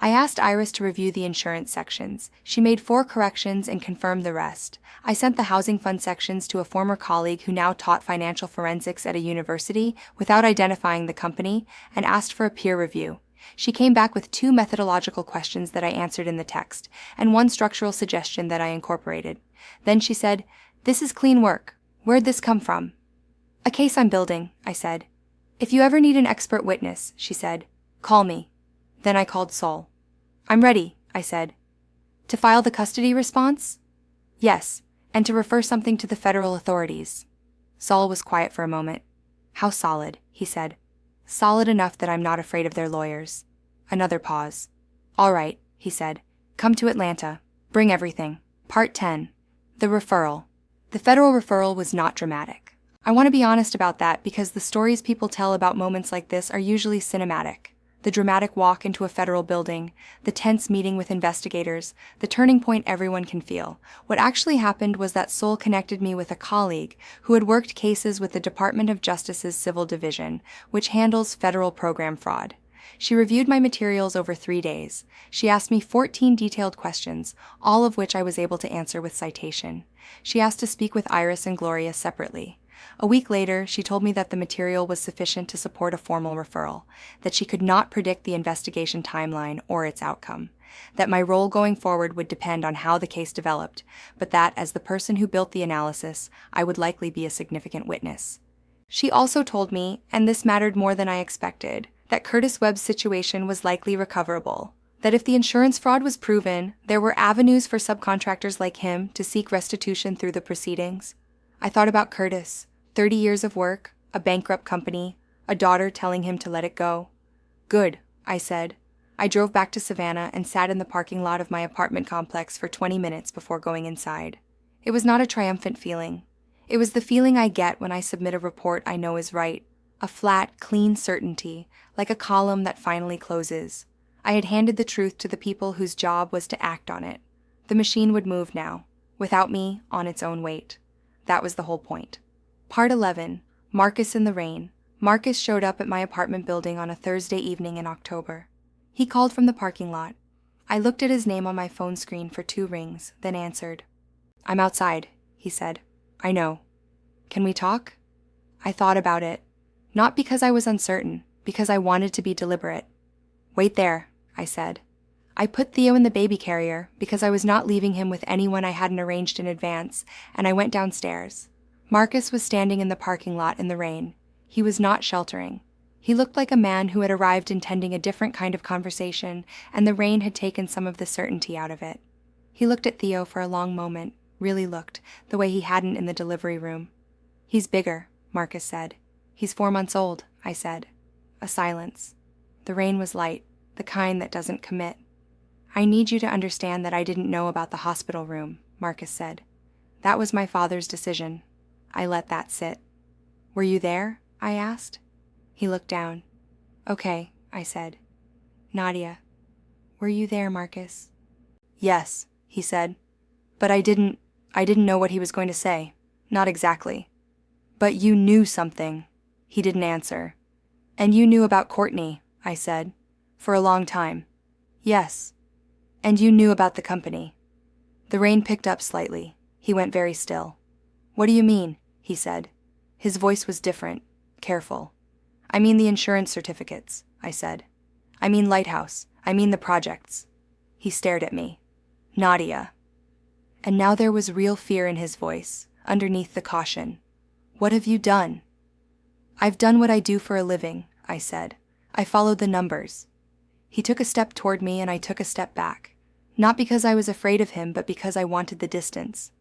I asked Iris to review the insurance sections. She made 4 corrections and confirmed the rest. I sent the housing fund sections to a former colleague who now taught financial forensics at a university without identifying the company and asked for a peer review. She came back with 2 methodological questions that I answered in the text, and 1 structural suggestion that I incorporated. Then she said, "This is clean work. Where'd this come from?" "A case I'm building," I said. "If you ever need an expert witness," she said, "call me." Then I called Sol. "I'm ready," I said. "To file the custody response?" "Yes, and to refer something to the federal authorities." Sol was quiet for a moment. "How solid," he said. "Solid enough that I'm not afraid of their lawyers." Another pause. "All right," he said. "Come to Atlanta. Bring everything." Part 10. The referral. The federal referral was not dramatic. I want to be honest about that because the stories people tell about moments like this are usually cinematic. The dramatic walk into a federal building, the tense meeting with investigators, the turning point everyone can feel. What actually happened was that Sol connected me with a colleague who had worked cases with the Department of Justice's Civil Division, which handles federal program fraud. She reviewed my materials over 3 days. She asked me 14 detailed questions, all of which I was able to answer with citation. She asked to speak with Iris and Gloria separately. A week later, she told me that the material was sufficient to support a formal referral, that she could not predict the investigation timeline or its outcome, that my role going forward would depend on how the case developed, but that, as the person who built the analysis, I would likely be a significant witness. She also told me, and this mattered more than I expected, that Curtis Webb's situation was likely recoverable, that if the insurance fraud was proven, there were avenues for subcontractors like him to seek restitution through the proceedings. I thought about Curtis. 30 years of work, a bankrupt company, a daughter telling him to let it go. "Good," I said. I drove back to Savannah and sat in the parking lot of my apartment complex for 20 minutes before going inside. It was not a triumphant feeling. It was the feeling I get when I submit a report I know is right. A flat, clean certainty, like a column that finally closes. I had handed the truth to the people whose job was to act on it. The machine would move now, without me, on its own weight. That was the whole point. Part 11. Marcus in the Rain. Marcus showed up at my apartment building on a Thursday evening in October. He called from the parking lot. I looked at his name on my phone screen for 2 rings, then answered. "I'm outside," he said. "I know. Can we talk?" I thought about it. Not because I was uncertain, because I wanted to be deliberate. "Wait there," I said. I put Theo in the baby carrier because I was not leaving him with anyone I hadn't arranged in advance, and I went downstairs. Marcus was standing in the parking lot in the rain. He was not sheltering. He looked like a man who had arrived intending a different kind of conversation, and the rain had taken some of the certainty out of it. He looked at Theo for a long moment, really looked, the way he hadn't in the delivery room. "He's bigger," Marcus said. "He's 4 months old," I said. A silence. The rain was light, the kind that doesn't commit. "I need you to understand that I didn't know about the hospital room," Marcus said. "That was my father's decision. I let that sit." "Were you there?" I asked. He looked down. "Okay," I said. "Nadia, were you there, Marcus?" "Yes," he said. "But I didn't know what he was going to say. Not exactly." "But you knew something." He didn't answer. "And you knew about Courtney," I said. "For a long time." "Yes." "And you knew about the company." The rain picked up slightly. He went very still. "What do you mean?" he said. His voice was different, careful. "I mean the insurance certificates," I said. "I mean Lighthouse. I mean the projects." He stared at me. "Nadia." And now there was real fear in his voice, underneath the caution. "What have you done?" "I've done what I do for a living," I said. "I followed the numbers." He took a step toward me and I took a step back. Not because I was afraid of him, but because I wanted the distance.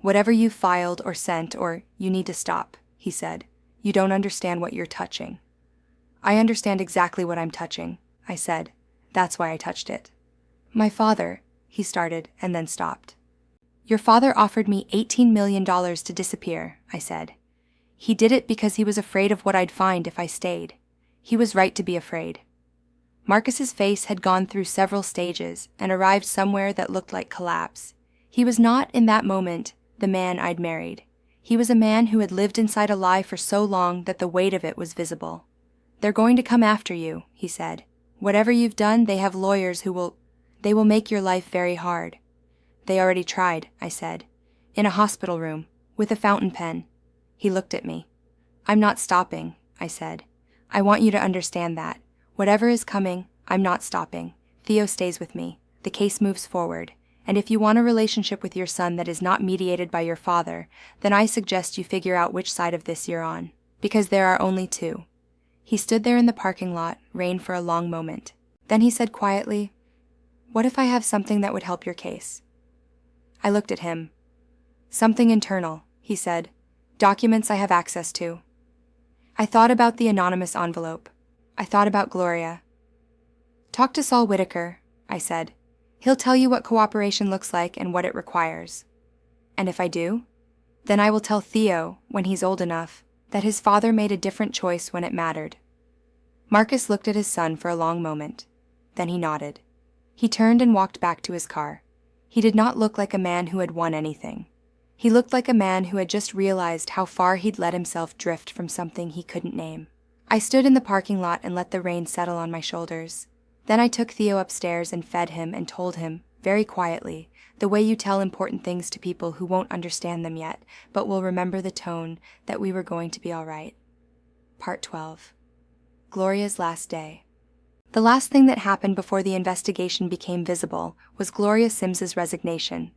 "Whatever you filed or sent, or you need to stop," he said. "You don't understand what you're touching." "I understand exactly what I'm touching," I said. "That's why I touched it." "My father," he started and then stopped. "Your father offered me $18 million to disappear," I said. "He did it because he was afraid of what I'd find if I stayed. He was right to be afraid." Marcus's face had gone through several stages and arrived somewhere that looked like collapse. He was not, in that moment, the man I'd married. He was a man who had lived inside a lie for so long that the weight of it was visible. "They're going to come after you," he said. "Whatever you've done, they have lawyers who will make your life very hard." "They already tried," I said. "In a hospital room, with a fountain pen." He looked at me. "I'm not stopping," I said. "I want you to understand that. Whatever is coming, I'm not stopping. Theo stays with me. The case moves forward. And if you want a relationship with your son that is not mediated by your father, then I suggest you figure out which side of this you're on. Because there are only two." He stood there in the parking lot, rain for a long moment. Then he said quietly, "What if I have something that would help your case?" I looked at him. "Something internal," he said. "Documents I have access to." I thought about the anonymous envelope. I thought about Gloria. "Talk to Saul Whitaker," I said. "He'll tell you what cooperation looks like and what it requires." "And if I do?" "Then I will tell Theo, when he's old enough, that his father made a different choice when it mattered." Marcus looked at his son for a long moment. Then he nodded. He turned and walked back to his car. He did not look like a man who had won anything. He looked like a man who had just realized how far he'd let himself drift from something he couldn't name. I stood in the parking lot and let the rain settle on my shoulders. Then I took Theo upstairs and fed him and told him, very quietly, the way you tell important things to people who won't understand them yet, but will remember the tone, that we were going to be all right. Part 12. Gloria's last day. The last thing that happened before the investigation became visible was Gloria Sims's resignation.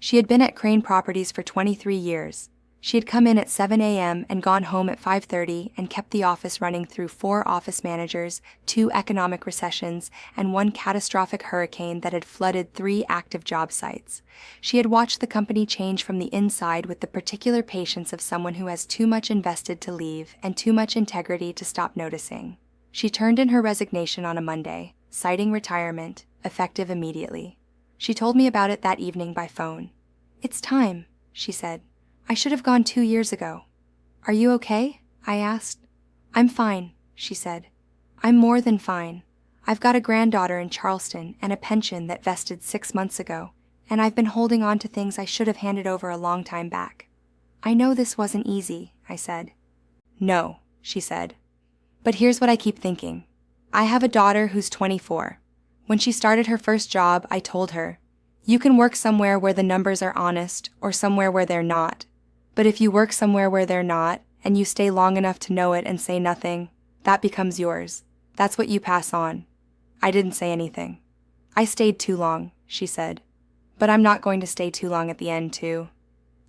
She had been at Crane Properties for 23 years. She had come in at 7 a.m. and gone home at 5:30 and kept the office running through 4 office managers, 2 economic recessions, and 1 catastrophic hurricane that had flooded 3 active job sites. She had watched the company change from the inside with the particular patience of someone who has too much invested to leave and too much integrity to stop noticing. She turned in her resignation on a Monday, citing retirement, effective immediately. She told me about it that evening by phone. "It's time," she said. "I should have gone 2 years ago." "Are you okay?" I asked. "I'm fine," she said. "I'm more than fine. I've got a granddaughter in Charleston and a pension that vested 6 months ago, and I've been holding on to things I should have handed over a long time back." "I know this wasn't easy," I said. "No," she said. "But here's what I keep thinking. I have a daughter who's 24. When she started her first job, I told her, you can work somewhere where the numbers are honest or somewhere where they're not. But if you work somewhere where they're not, and you stay long enough to know it and say nothing, that becomes yours. That's what you pass on." I didn't say anything. "I stayed too long," she said. "But I'm not going to stay too long at the end, too."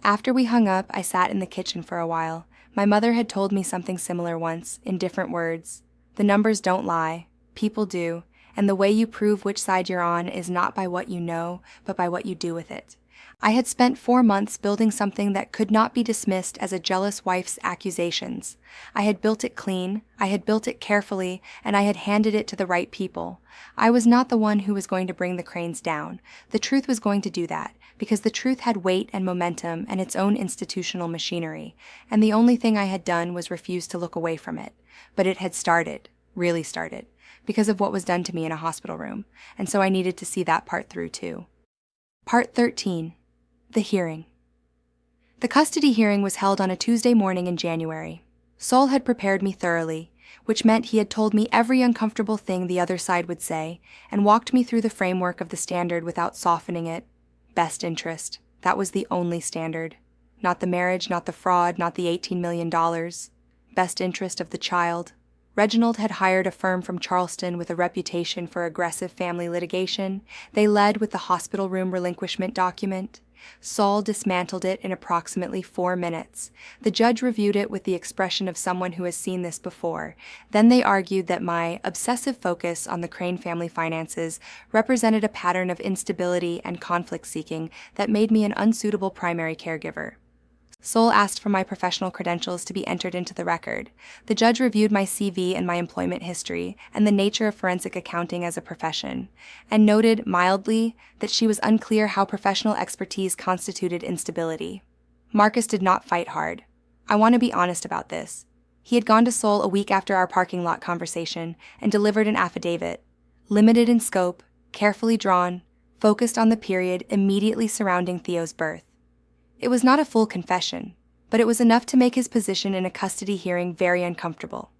After we hung up, I sat in the kitchen for a while. My mother had told me something similar once, in different words. The numbers don't lie. People do. And the way you prove which side you're on is not by what you know, but by what you do with it. I had spent 4 months building something that could not be dismissed as a jealous wife's accusations. I had built it clean, I had built it carefully, and I had handed it to the right people. I was not the one who was going to bring the Cranes down. The truth was going to do that, because the truth had weight and momentum and its own institutional machinery, and the only thing I had done was refuse to look away from it. But it had started, really started, because of what was done to me in a hospital room, and so I needed to see that part through too. Part 13. The hearing. The custody hearing was held on a Tuesday morning in January. Saul had prepared me thoroughly, which meant he had told me every uncomfortable thing the other side would say, and walked me through the framework of the standard without softening it. Best interest. That was the only standard. Not the marriage, not the fraud, not the $18 million. Best interest of the child. Reginald had hired a firm from Charleston with a reputation for aggressive family litigation. They led with the hospital room relinquishment document. Saul dismantled it in approximately 4 minutes. The judge reviewed it with the expression of someone who has seen this before. Then they argued that my obsessive focus on the Crane family finances represented a pattern of instability and conflict-seeking that made me an unsuitable primary caregiver. Saul asked for my professional credentials to be entered into the record. The judge reviewed my CV and my employment history and the nature of forensic accounting as a profession, and noted, mildly, that she was unclear how professional expertise constituted instability. Marcus did not fight hard. I want to be honest about this. He had gone to Saul a week after our parking lot conversation and delivered an affidavit, limited in scope, carefully drawn, focused on the period immediately surrounding Theo's birth. It was not a full confession, but it was enough to make his position in a custody hearing very uncomfortable.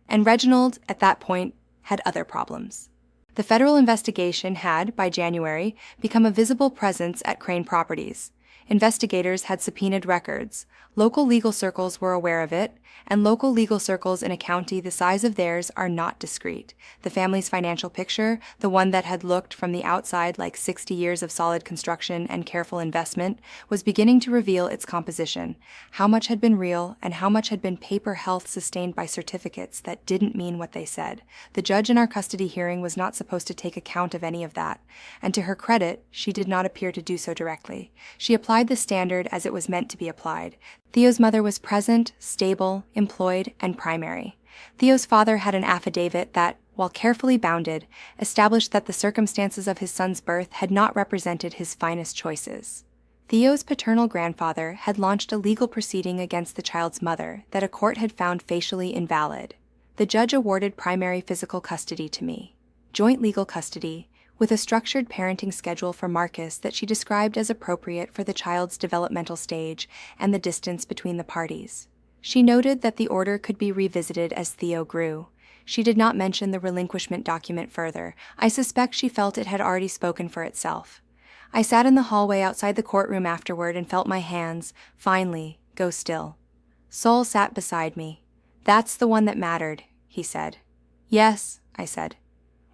And Reginald, at that point, had other problems. The federal investigation had, by January, become a visible presence at Crane Properties. Investigators had subpoenaed records. Local legal circles were aware of it, and local legal circles in a county the size of theirs are not discreet. The family's financial picture, the one that had looked from the outside like 60 years of solid construction and careful investment, was beginning to reveal its composition. How much had been real and how much had been paper health sustained by certificates that didn't mean what they said. The judge in our custody hearing was not supposed to take account of any of that, and to her credit, she did not appear to do so directly. She applied the standard as it was meant to be applied. Theo's mother was present, stable, employed, and primary. Theo's father had an affidavit that, while carefully bounded, established that the circumstances of his son's birth had not represented his finest choices. Theo's paternal grandfather had launched a legal proceeding against the child's mother that a court had found facially invalid. The judge awarded primary physical custody to me, joint legal custody, with a structured parenting schedule for Marcus that she described as appropriate for the child's developmental stage and the distance between the parties. She noted that the order could be revisited as Theo grew. She did not mention the relinquishment document further. I suspect she felt it had already spoken for itself. I sat in the hallway outside the courtroom afterward and felt my hands, finally, go still. Saul sat beside me. "That's the one that mattered," he said. "Yes," I said.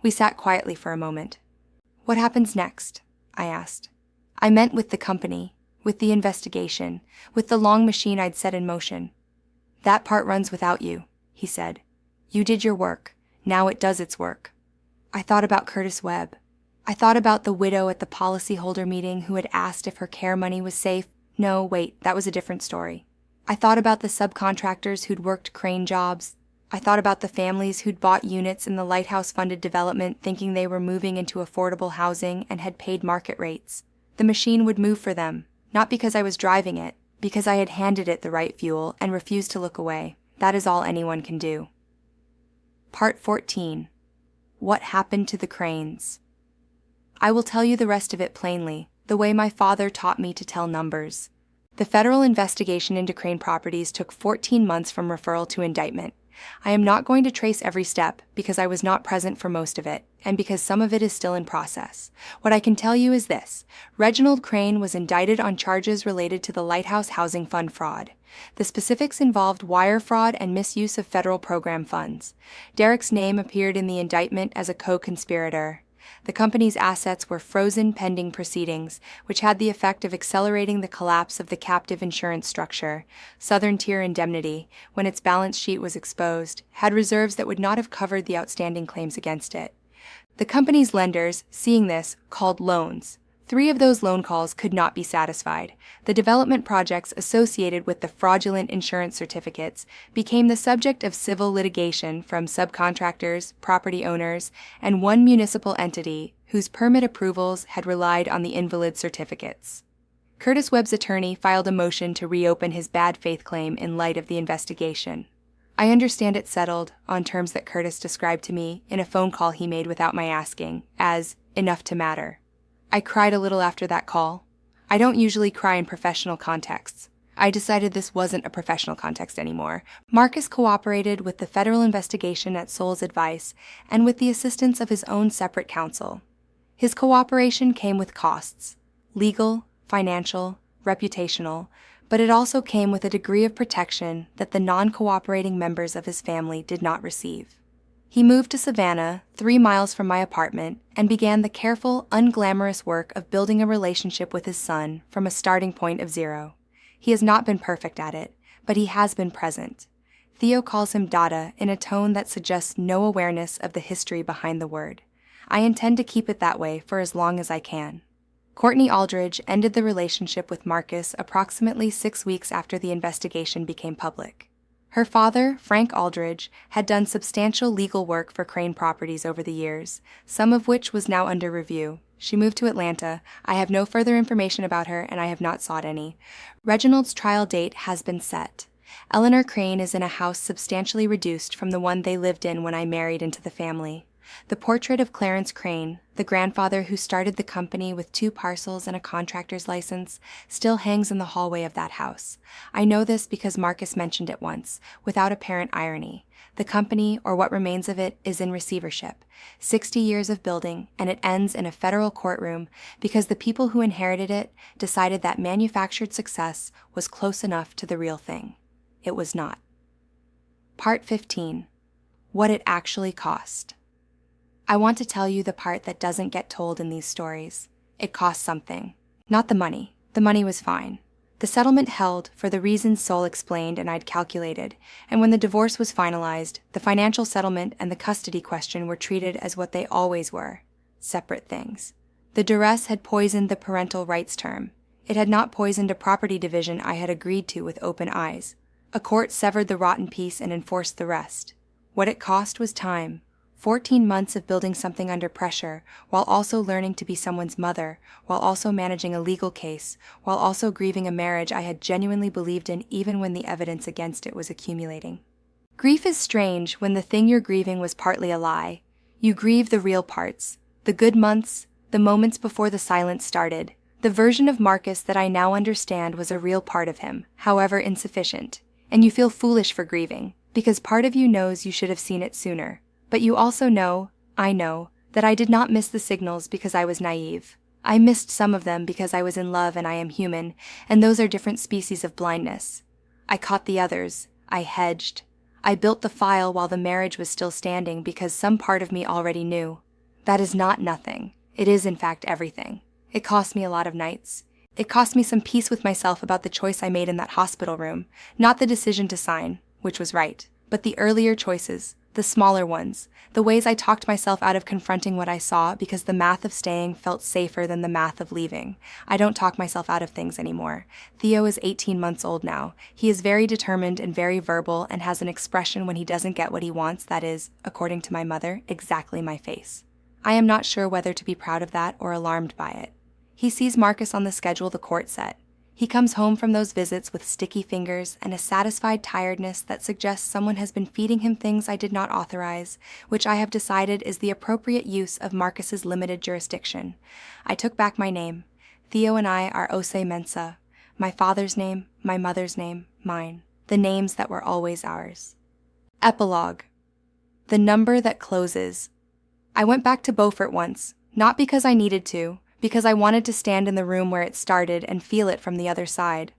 We sat quietly for a moment. "What happens next?" I asked. I meant with the company, with the investigation, with the long machine I'd set in motion. "That part runs without you," he said. "You did your work. Now it does its work." I thought about Curtis Webb. I thought about the widow at the policyholder meeting who had asked if her care money was safe. No, wait, that was a different story. I thought about the subcontractors who'd worked Crane jobs. I thought about the families who'd bought units in the Lighthouse-funded development thinking they were moving into affordable housing and had paid market rates. The machine would move for them, not because I was driving it, because I had handed it the right fuel and refused to look away. That is all anyone can do. Part 14. What happened to the Cranes? I will tell you the rest of it plainly, the way my father taught me to tell numbers. The federal investigation into Crane Properties took 14 months from referral to indictment. I am not going to trace every step because I was not present for most of it, and because some of it is still in process. What I can tell you is this: Reginald Crane was indicted on charges related to the Lighthouse Housing Fund fraud. The specifics involved wire fraud and misuse of federal program funds. Derek's name appeared in the indictment as a co-conspirator. The company's assets were frozen pending proceedings, which had the effect of accelerating the collapse of the captive insurance structure. Southern Tier Indemnity, when its balance sheet was exposed, had reserves that would not have covered the outstanding claims against it. The company's lenders, seeing this, called loans. 3 of those loan calls could not be satisfied. The development projects associated with the fraudulent insurance certificates became the subject of civil litigation from subcontractors, property owners, and one municipal entity whose permit approvals had relied on the invalid certificates. Curtis Webb's attorney filed a motion to reopen his bad faith claim in light of the investigation. I understand it settled, on terms that Curtis described to me in a phone call he made without my asking, as enough to matter. I cried a little after that call. I don't usually cry in professional contexts. I decided this wasn't a professional context anymore. Marcus cooperated with the federal investigation at Saul's advice and with the assistance of his own separate counsel. His cooperation came with costs: legal, financial, reputational, but it also came with a degree of protection that the non-cooperating members of his family did not receive. He moved to Savannah, 3 miles from my apartment, and began the careful, unglamorous work of building a relationship with his son from a starting point of 0. He has not been perfect at it, but he has been present. Theo calls him Dada in a tone that suggests no awareness of the history behind the word. I intend to keep it that way for as long as I can. Courtney Aldridge ended the relationship with Marcus approximately 6 weeks after the investigation became public. Her father, Frank Aldridge, had done substantial legal work for Crane Properties over the years, some of which was now under review. She moved to Atlanta. I have no further information about her, and I have not sought any. Reginald's trial date has been set. Eleanor Crane is in a house substantially reduced from the one they lived in when I married into the family. The portrait of Clarence Crane, the grandfather who started the company with 2 parcels and a contractor's license, still hangs in the hallway of that house. I know this because Marcus mentioned it once, without apparent irony. The company, or what remains of it, is in receivership. 60 years of building, and it ends in a federal courtroom because the people who inherited it decided that manufactured success was close enough to the real thing. It was not. Part 15. What it actually cost. I want to tell you the part that doesn't get told in these stories. It cost something. Not the money. The money was fine. The settlement held for the reasons Sol explained and I'd calculated, and when the divorce was finalized, the financial settlement and the custody question were treated as what they always were, separate things. The duress had poisoned the parental rights term. It had not poisoned a property division I had agreed to with open eyes. A court severed the rotten piece and enforced the rest. What it cost was time. 14 months of building something under pressure, while also learning to be someone's mother, while also managing a legal case, while also grieving a marriage I had genuinely believed in even when the evidence against it was accumulating. Grief is strange when the thing you're grieving was partly a lie. You grieve the real parts, the good months, the moments before the silence started. The version of Marcus that I now understand was a real part of him, however insufficient. And you feel foolish for grieving, because part of you knows you should have seen it sooner. But you also know, I know, that I did not miss the signals because I was naive. I missed some of them because I was in love and I am human, and those are different species of blindness. I caught the others. I hedged. I built the file while the marriage was still standing because some part of me already knew. That is not nothing. It is in fact everything. It cost me a lot of nights. It cost me some peace with myself about the choice I made in that hospital room, not the decision to sign, which was right, but the earlier choices. The smaller ones, the ways I talked myself out of confronting what I saw because the math of staying felt safer than the math of leaving. I don't talk myself out of things anymore. Theo is 18 months old now. He is very determined and very verbal and has an expression when he doesn't get what he wants that is, according to my mother, exactly my face. I am not sure whether to be proud of that or alarmed by it. He sees Marcus on the schedule the court set. He comes home from those visits with sticky fingers and a satisfied tiredness that suggests someone has been feeding him things I did not authorize, which I have decided is the appropriate use of Marcus's limited jurisdiction. I took back my name. Theo and I are Ose Mensa. My father's name, my mother's name, mine. The names that were always ours. Epilogue. The number that closes. I went back to Beaufort once, not because I needed to, because I wanted to stand in the room where it started and feel it from the other side.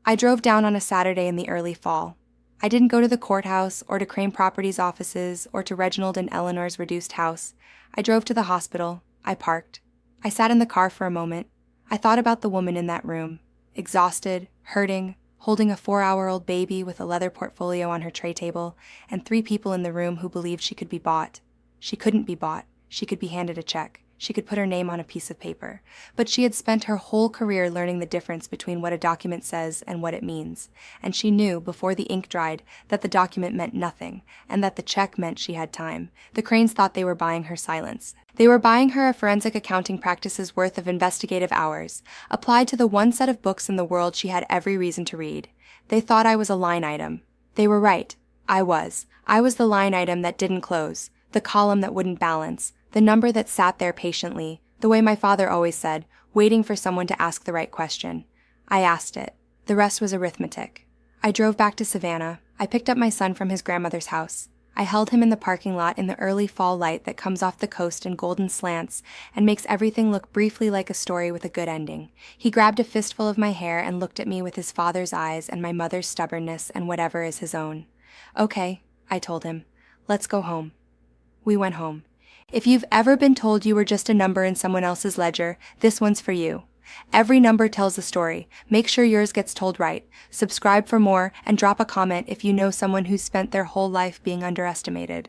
I drove down on a Saturday in the early fall. I didn't go to the courthouse or to Crane Properties offices or to Reginald and Eleanor's reduced house. I drove to the hospital. I parked. I sat in the car for a moment. I thought about the woman in that room, exhausted, hurting, holding a 4-hour-old baby with a leather portfolio on her tray table, and 3 people in the room who believed she could be bought. She couldn't be bought. She could be handed a check. She could put her name on a piece of paper, but she had spent her whole career learning the difference between what a document says and what it means, and she knew before the ink dried that the document meant nothing, and that the check meant she had time. The Cranes thought they were buying her silence. They were buying her a forensic accounting practice's worth of investigative hours, applied to the one set of books in the world she had every reason to read. They thought I was a line item. They were right. I was. I was the line item that didn't close, the column that wouldn't balance, the number that sat there patiently, the way my father always said, waiting for someone to ask the right question. I asked it. The rest was arithmetic. I drove back to Savannah. I picked up my son from his grandmother's house. I held him in the parking lot in the early fall light that comes off the coast in golden slants and makes everything look briefly like a story with a good ending. He grabbed a fistful of my hair and looked at me with his father's eyes and my mother's stubbornness and whatever is his own. Okay, I told him. Let's go home. We went home. If you've ever been told you were just a number in someone else's ledger, this one's for you. Every number tells a story. Make sure yours gets told right. Subscribe for more and drop a comment if you know someone who's spent their whole life being underestimated.